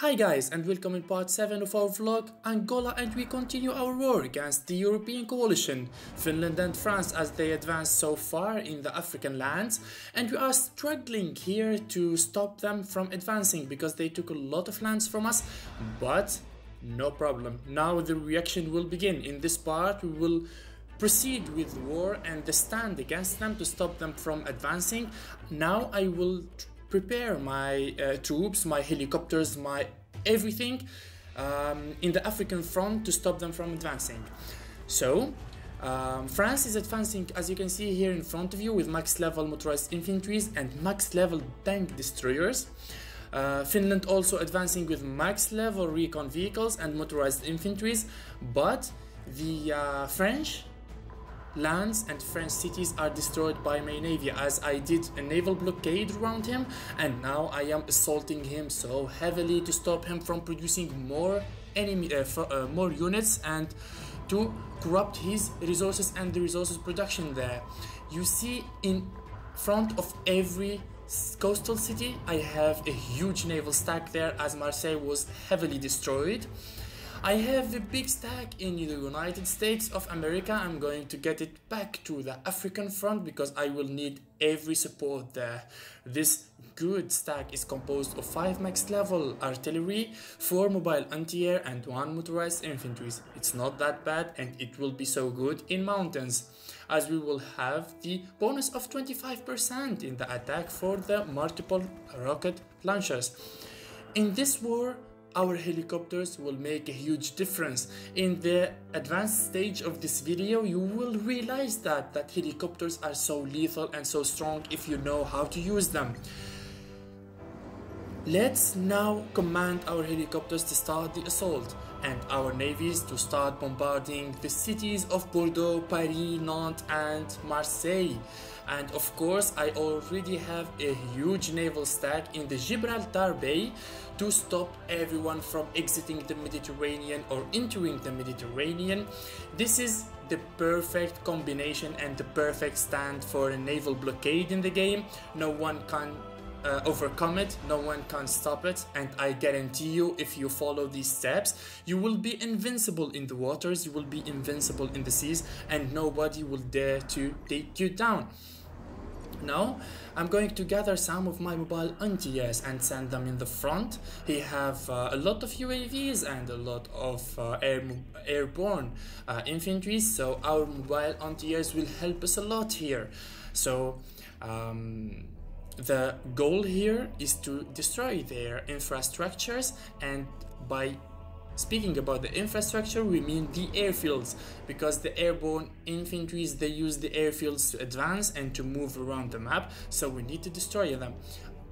Hi guys, and welcome in part 7 of our vlog Angola, and we continue our war against the European coalition, Finland and France, as they advance so far in the African lands, and we are struggling here to stop them from advancing because they took a lot of lands from us, but no problem. Now the reaction will begin. In this part we will proceed with war and the stand against them to stop them from advancing. Now I will prepare my troops, my helicopters, my everything in the African front to stop them from advancing. So France is advancing, as you can see here in front of you, with max level motorized infantries and max level tank destroyers. Finland also advancing with max level recon vehicles and motorized infantries, but the French lands and French cities are destroyed by my navy, as I did a naval blockade around him, and now I am assaulting him so heavily to stop him from producing more enemy more units and to corrupt his resources and the resources production there. You see, in front of every coastal city I have a huge naval stack there, as Marseille was heavily destroyed. I have a big stack in the United States of America. I'm going to get it back to the African front because I will need every support there. This good stack is composed of 5 max level artillery, 4 mobile anti-air and 1 motorized infantry. It's not that bad, and it will be so good in mountains, as we will have the bonus of 25% in the attack for the multiple rocket launchers. In this war, our helicopters will make a huge difference. In the advanced stage of this video, you will realize that helicopters are so lethal and so strong if you know how to use them. Let's now command our helicopters to start the assault and our navies to start bombarding the cities of Bordeaux, Paris, Nantes and Marseille. And of course, I already have a huge naval stack in the Gibraltar Bay to stop everyone from exiting the Mediterranean or entering the Mediterranean. This is the perfect combination and the perfect stand for a naval blockade in the game. No one can overcome it, no one can stop it, and I guarantee you, if you follow these steps, you will be invincible in the waters, you will be invincible in the seas, and nobody will dare to take you down. Now I'm going to gather some of my mobile anti-airs and send them in the front. We have a lot of UAVs and a lot of airborne infantry, so our mobile anti-airs will help us a lot here. So the goal here is to destroy their infrastructures, and by speaking about the infrastructure, we mean the airfields, because the airborne infantry, they use the airfields to advance and to move around the map, so we need to destroy them.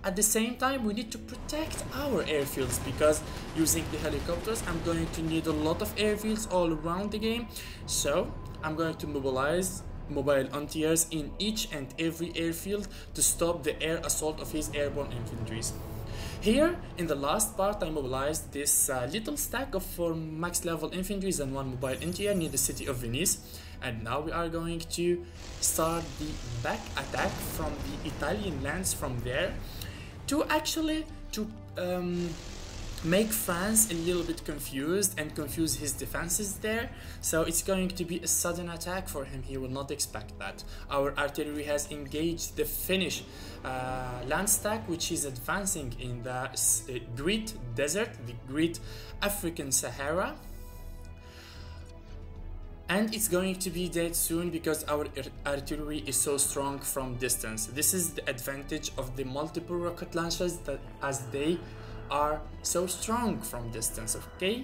At the same time, we need to protect our airfields, because using the helicopters, I'm going to need a lot of airfields all around the game, so I'm going to mobilize mobile anti-airs in each and every airfield to stop the air assault of his airborne infantry. Here, in the last part, I mobilized this little stack of 4 max level infantry and 1 mobile anti-air near the city of Venice, and now we are going to start the back attack from the Italian lands from there to actually make France a little bit confused and confuse his defenses there. So it's going to be a sudden attack for him. He will not expect that. Our artillery has engaged the Finnish land stack, which is advancing in the Great Desert, the Great African Sahara, and it's going to be dead soon because our artillery is so strong from distance. This is the advantage of the multiple rocket launchers, that as they are so strong from distance. Okay,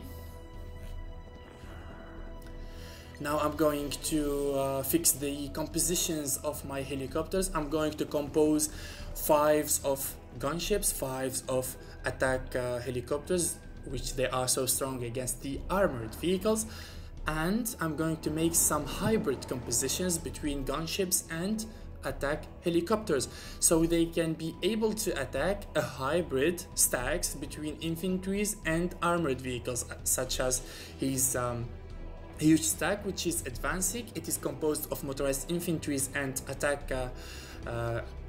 now I'm going to fix the compositions of my helicopters. I'm going to compose 5s of gunships, 5s of attack helicopters, which they are so strong against the armored vehicles, and I'm going to make some hybrid compositions between gunships and attack helicopters, so they can be able to attack a hybrid stacks between infantries and armored vehicles, such as his huge stack, which is advancing. It is composed of motorized infantries and attack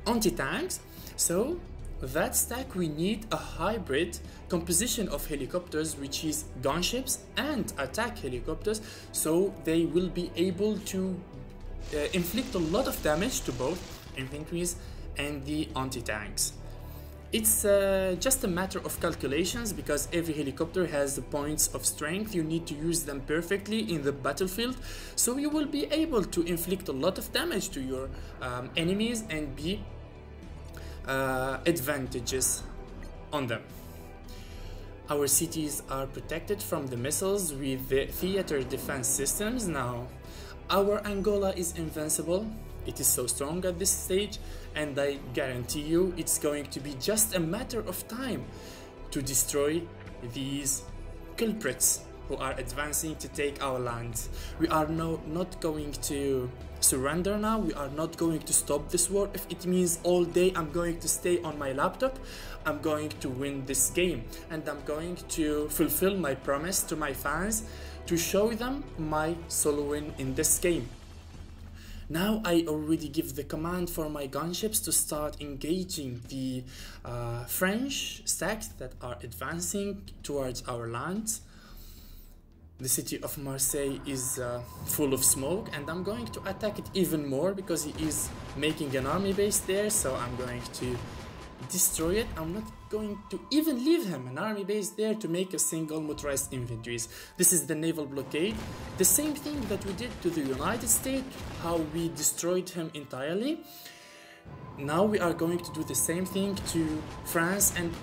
anti-tanks. So that stack we need a hybrid composition of helicopters, which is gunships and attack helicopters, so they will be able to inflict a lot of damage to both infantries and the anti-tanks. It's just a matter of calculations, because every helicopter has the points of strength. You need to use them perfectly in the battlefield, so you will be able to inflict a lot of damage to your enemies and be advantages on them. Our cities are protected from the missiles with the theater defense systems. Now, our Angola is invincible. It is so strong at this stage, and I guarantee you it's going to be just a matter of time to destroy these culprits who are advancing to take our land. We are not going to surrender now. We are not going to stop this war. If it means all day I'm going to stay on my laptop, I'm going to win this game, and I'm going to fulfill my promise to my fans to show them my solo win in this game. Now I already give the command for my gunships to start engaging the French stacks that are advancing towards our land. The city of Marseille is full of smoke, and I'm going to attack it even more because he is making an army base there, so I'm going to destroy it. I'm not going to even leave him an army base there to make a single motorized infantries. This is the naval blockade, the same thing that we did to the United States, how we destroyed him entirely. Now we are going to do the same thing to France and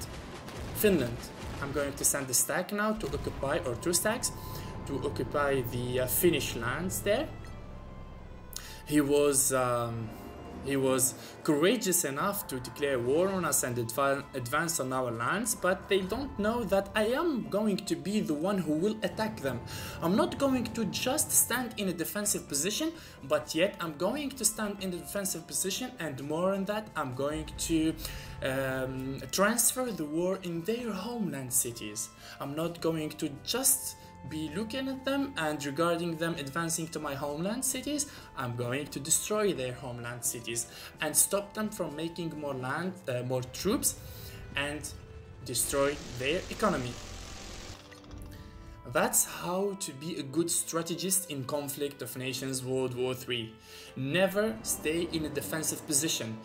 Finland. I'm going to send a stack now to occupy, or 2 stacks, to occupy the Finnish lands there. He was courageous enough to declare war on us and advance on our lands, but they don't know that I am going to be the one who will attack them. I'm not going to just stand in a defensive position, but yet I'm going to stand in a defensive position, and more than that, I'm going to transfer the war in their homeland cities. I'm not going to just be looking at them and regarding them advancing to my homeland cities. I'm going to destroy their homeland cities and stop them from making more troops and destroy their economy. That's how to be a good strategist in Conflict of Nations World War III. Never stay in a defensive position.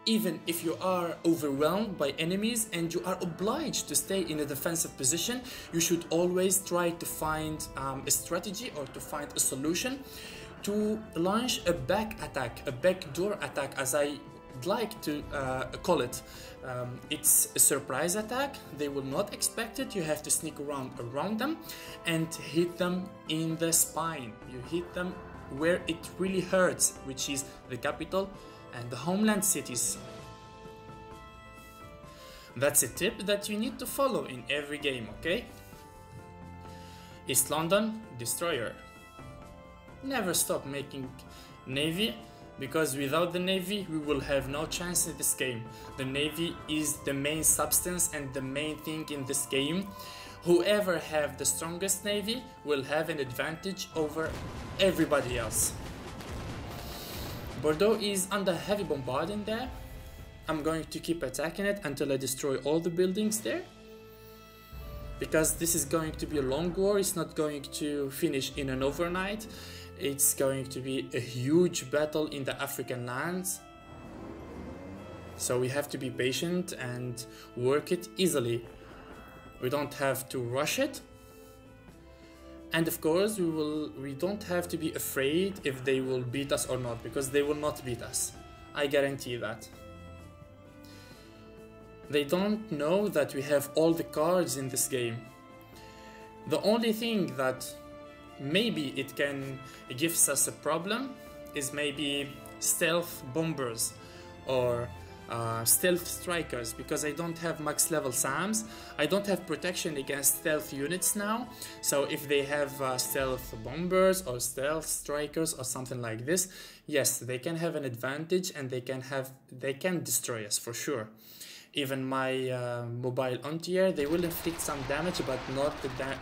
Even if you are overwhelmed by enemies and you are obliged to stay in a defensive position, you should always try to find a strategy or to find a solution to launch a back attack, a backdoor attack, as I like to call it. It's a surprise attack. They will not expect it. You have to sneak around them and hit them in the spine. You hit them where it really hurts, which is the capital and the homeland cities. That's a tip that you need to follow in every game, okay? East London, destroyer. Never stop making navy, because without the navy we will have no chance in this game. The navy is the main substance and the main thing in this game. Whoever have the strongest navy will have an advantage over everybody else. Bordeaux is under heavy bombarding there. I'm going to keep attacking it until I destroy all the buildings there, because this is going to be a long war. It's not going to finish in an overnight. It's going to be a huge battle in the African lands, so we have to be patient and work it easily. We don't have to rush it. And of course, we don't have to be afraid if they will beat us or not, because they will not beat us. I guarantee that. They don't know that we have all the cards in this game. The only thing that maybe it can give us a problem is maybe stealth bombers or stealth strikers, because I don't have max level SAMs. I don't have protection against stealth units now, so if they have stealth bombers or stealth strikers or something like this, yes, they can have an advantage and they can destroy us for sure. Even my mobile anti-air, they will inflict some damage, but not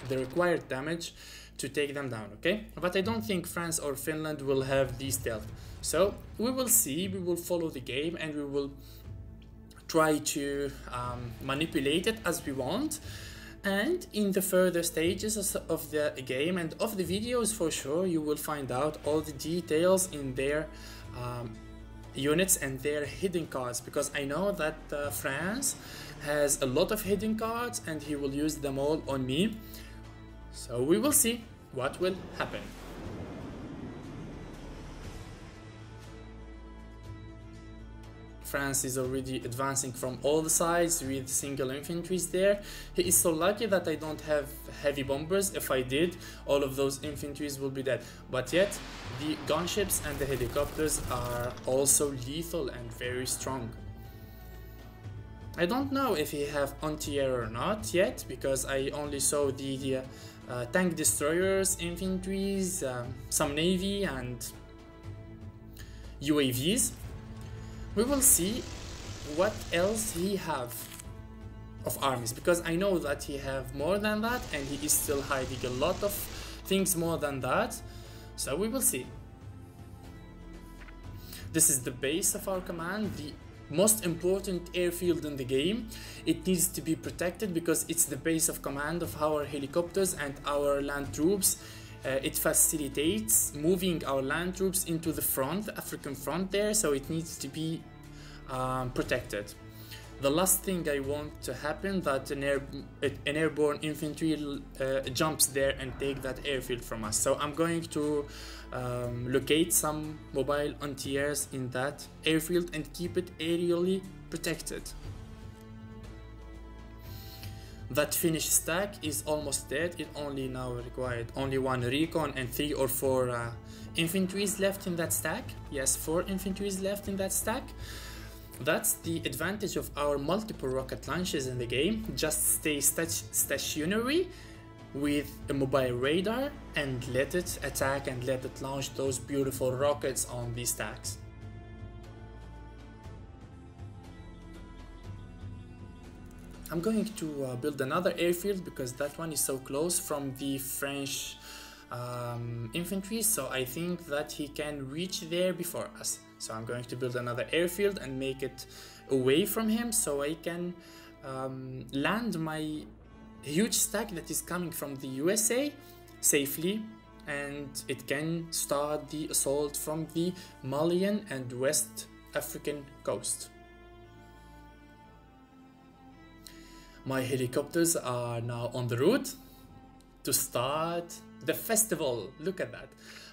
the required damage to take them down, okay? But I don't think France or Finland will have these stealth. So we will see, we will follow the game, and we will try to manipulate it as we want. And in the further stages of the game and of the videos, for sure, you will find out all the details in their units and their hidden cards, because I know that France has a lot of hidden cards and he will use them all on me. So we will see what will happen. France is already advancing from all the sides with single infantries there. He is so lucky that I don't have heavy bombers. If I did, all of those infantries will be dead. But yet, the gunships and the helicopters are also lethal and very strong. I don't know if he have anti-air or not yet, because I only saw the tank destroyers, infantries, some navy and UAVs. We will see what else he have of armies, because I know that he have more than that and he is still hiding a lot of things more than that. So we will see. This is the base of our command, the most important airfield in the game. It needs to be protected because it's the base of command of our helicopters and our land troops. It facilitates moving our land troops into the front, the African front there, so it needs to be protected. The last thing I want to happen that an airborne infantry jumps there and take that airfield from us. So I'm going to locate some mobile anti-airs in that airfield and keep it aerially protected. That finished stack is almost dead. It only now required only one recon and 3 or 4 infantries left in that stack. Yes, 4 infantries left in that stack. That's the advantage of our multiple rocket launches in the game. Just stay stationary with a mobile radar and let it attack and let it launch those beautiful rockets on these stacks. I'm going to build another airfield because that one is so close from the French infantry, so I think that he can reach there before us. So I'm going to build another airfield and make it away from him so I can land my huge stack that is coming from the USA safely, and it can start the assault from the Malian and West African coast. My helicopters are now on the route to start the festival. Look at that.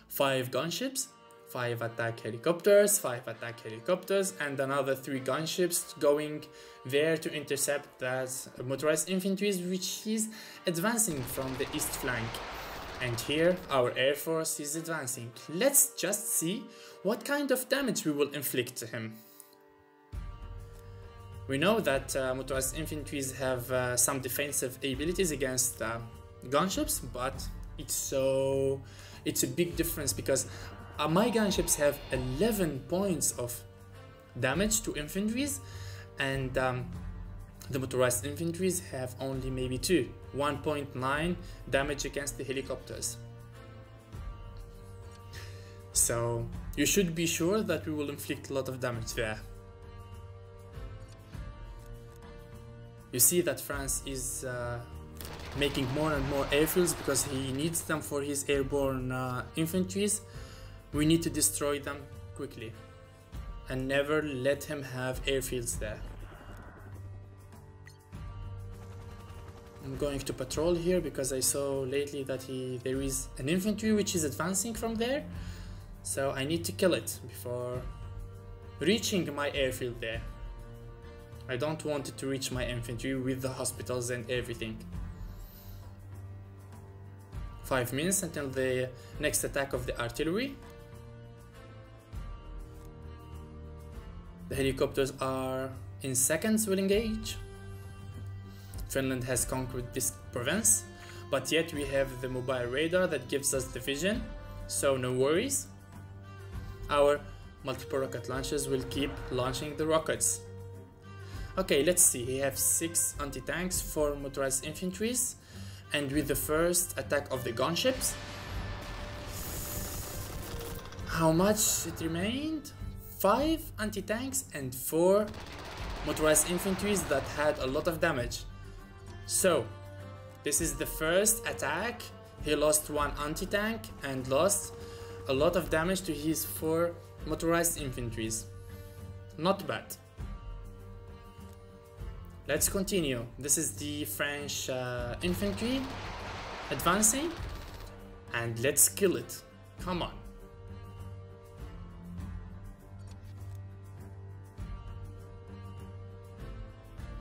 5 gunships, 5 attack helicopters, 5 attack helicopters, and another 3 gunships going there to intercept that motorized infantry which is advancing from the east flank. And here our air force is advancing. Let's just see what kind of damage we will inflict to him. We know that motorized infantry have some defensive abilities against gunships, but it's a big difference because my gunships have 11 points of damage to infantries, and the motorized infantries have only maybe 1.9 damage against the helicopters. So you should be sure that we will inflict a lot of damage there. You see that France is making more and more airfields because he needs them for his airborne infantries. We need to destroy them quickly and never let him have airfields there. I'm going to patrol here because I saw lately that there is an infantry which is advancing from there, so I need to kill it before reaching my airfield there. I don't want it to reach my infantry with the hospitals and everything. 5 minutes until the next attack of the artillery. The helicopters are in seconds will engage. Finland has conquered this province, but yet we have the mobile radar that gives us the vision, so no worries. Our multiple rocket launchers will keep launching the rockets. Okay, let's see. He has 6 anti-tanks, 4 motorized infantries, and with the first attack of the gunships, how much it remained? 5 anti-tanks and 4 motorized infantries that had a lot of damage. So this is the first attack. He lost one anti-tank and lost a lot of damage to his 4 motorized infantries. Not bad. Let's continue. This is the French infantry advancing, and let's kill it. Come on.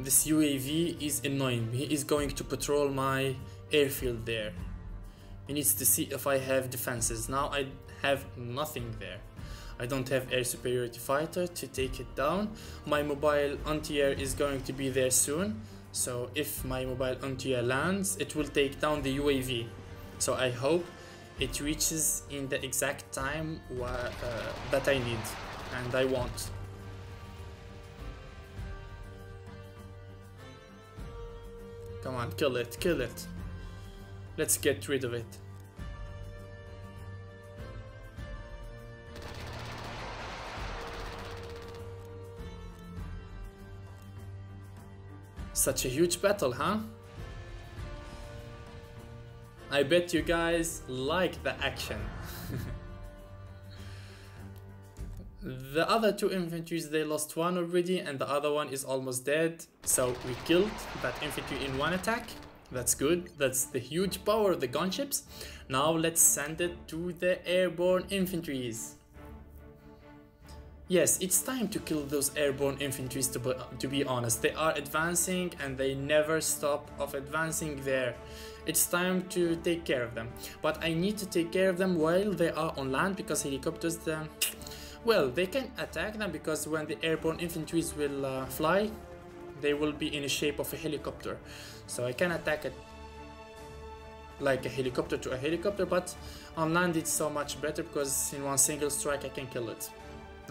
This UAV is annoying. He is going to patrol my airfield there. He needs to see if I have defenses. Now I have nothing there. I don't have air superiority fighter to take it down. My mobile anti-air is going to be there soon. So if my mobile anti-air lands, it will take down the UAV. So I hope it reaches in the exact time that I need and I want. Come on, kill it, kill it. Let's get rid of it. Such a huge battle, huh? I bet you guys like the action. The other 2 infantries, they lost 1 already and the other one is almost dead. So we killed that infantry in 1 attack. That's good. That's the huge power of the gunships. Now let's send it to the airborne infantries. Yes, it's time to kill those airborne infantries, to be honest. They are advancing and they never stop of advancing there. It's time to take care of them. But I need to take care of them while they are on land, because helicopters, well, they can attack them, because when the airborne infantries will fly, they will be in the shape of a helicopter. So I can attack it like a helicopter to a helicopter, but on land it's so much better, because in one single strike I can kill it.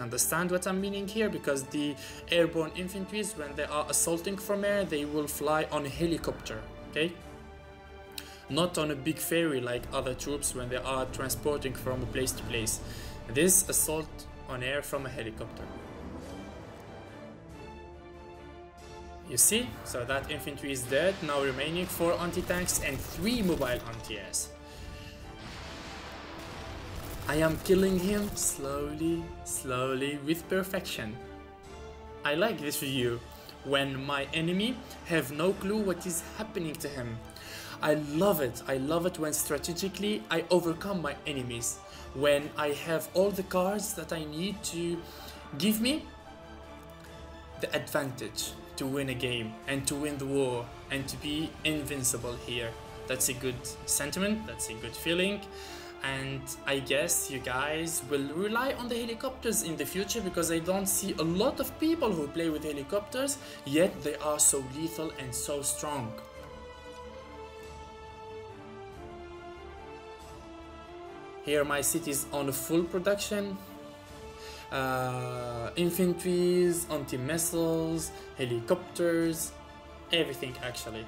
Understand what I'm meaning here? Because the airborne infantries, when they are assaulting from air, they will fly on a helicopter, okay? Not on a big ferry like other troops when they are transporting from place to place. This assault on air from a helicopter. You see? So that infantry is dead. Now remaining 4 anti-tanks and 3 mobile anti-airs. I am killing him slowly, slowly, with perfection. I like this view, when my enemy have no clue what is happening to him. I love it when strategically I overcome my enemies, when I have all the cards that I need to give me the advantage to win a game and to win the war and to be invincible here. That's a good sentiment, that's a good feeling. And I guess you guys will rely on the helicopters in the future, because I don't see a lot of people who play with helicopters, yet they are so lethal and so strong. Here my city is on full production. Infantries, anti-missiles, helicopters, everything actually.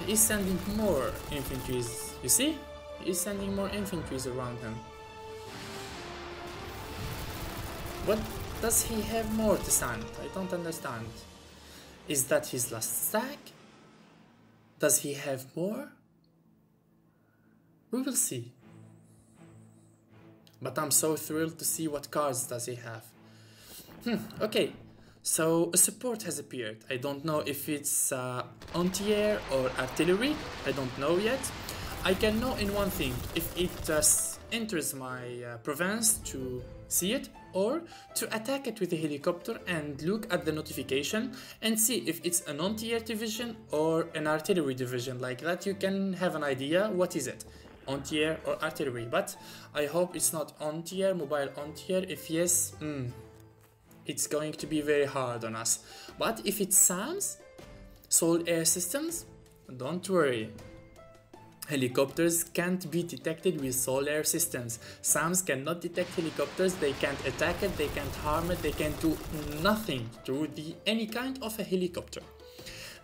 He is sending more infantries, you see? He is sending more infantries around him. What does he have more to send? I don't understand. Is that his last stack? Does he have more? We will see. But I'm so thrilled to see what cards does he have. Okay. So a support has appeared. I don't know if it's anti-air or artillery. I don't know yet. I can know in one thing, if it just enters my province to see it, or to attack it with a helicopter and look at the notification and see if it's an anti-air division or an artillery division. Like that you can have an idea what is it, anti-air or artillery. But I hope it's not anti-air, mobile anti-air. If yes, it's going to be very hard on us. But if it's SAMs, solid air systems, don't worry. Helicopters can't be detected with solid air systems. SAMs cannot detect helicopters, they can't attack it, they can't harm it, they can't do nothing to any kind of a helicopter.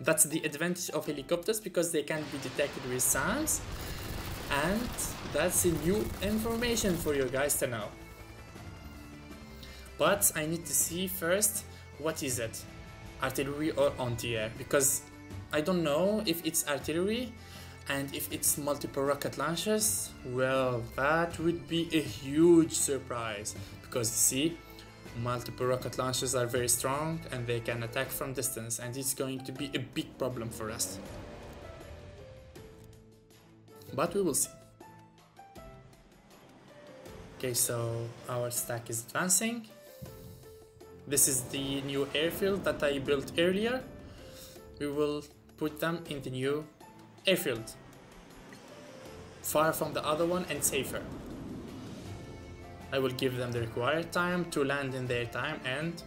That's the advantage of helicopters, because they can't be detected with SAMs. And that's a new information for you guys to know. But I need to see first what is it, artillery or anti-air, because I don't know if it's artillery, and if it's multiple rocket launchers, well, that would be a huge surprise, because see, multiple rocket launchers are very strong and they can attack from distance, and it's going to be a big problem for us. But we will see. Okay, so our stack is advancing. This is the new airfield that I built earlier. We will put them in the new airfield, far from the other one and safer. I will give them the required time to land in their time and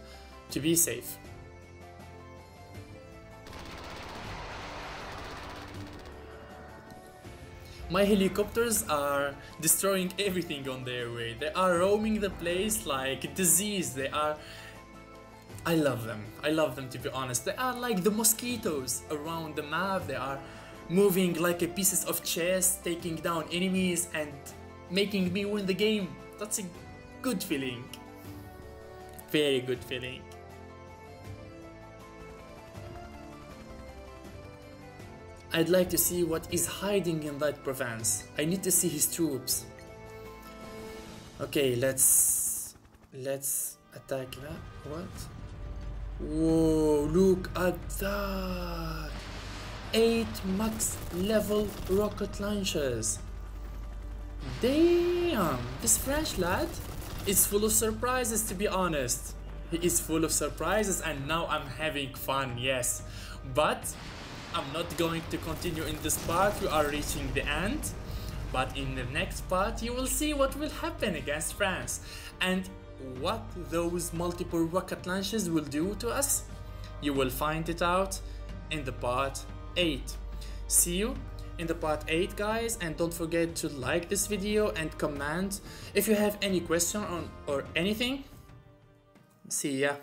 to be safe. My helicopters are destroying everything on their way. They are roaming the place like disease. I love them. I love them, to be honest. They are like the mosquitoes around the map. They are moving like a pieces of chess, taking down enemies and making me win the game. That's a good feeling. Very good feeling. I'd like to see what is hiding in that province. I need to see his troops. Okay, let's attack that. What? Whoa, look at that! 8 max level rocket launchers. Damn, this French lad is full of surprises, to be honest. He is full of surprises, and now I'm having fun, yes. But I'm not going to continue in this part. We are reaching the end. But in the next part you will see what will happen against France and what those multiple rocket launches will do to us. You will find it out in the part 8. See you in the part 8, guys, and don't forget to like this video and comment if you have any question on or anything. See ya.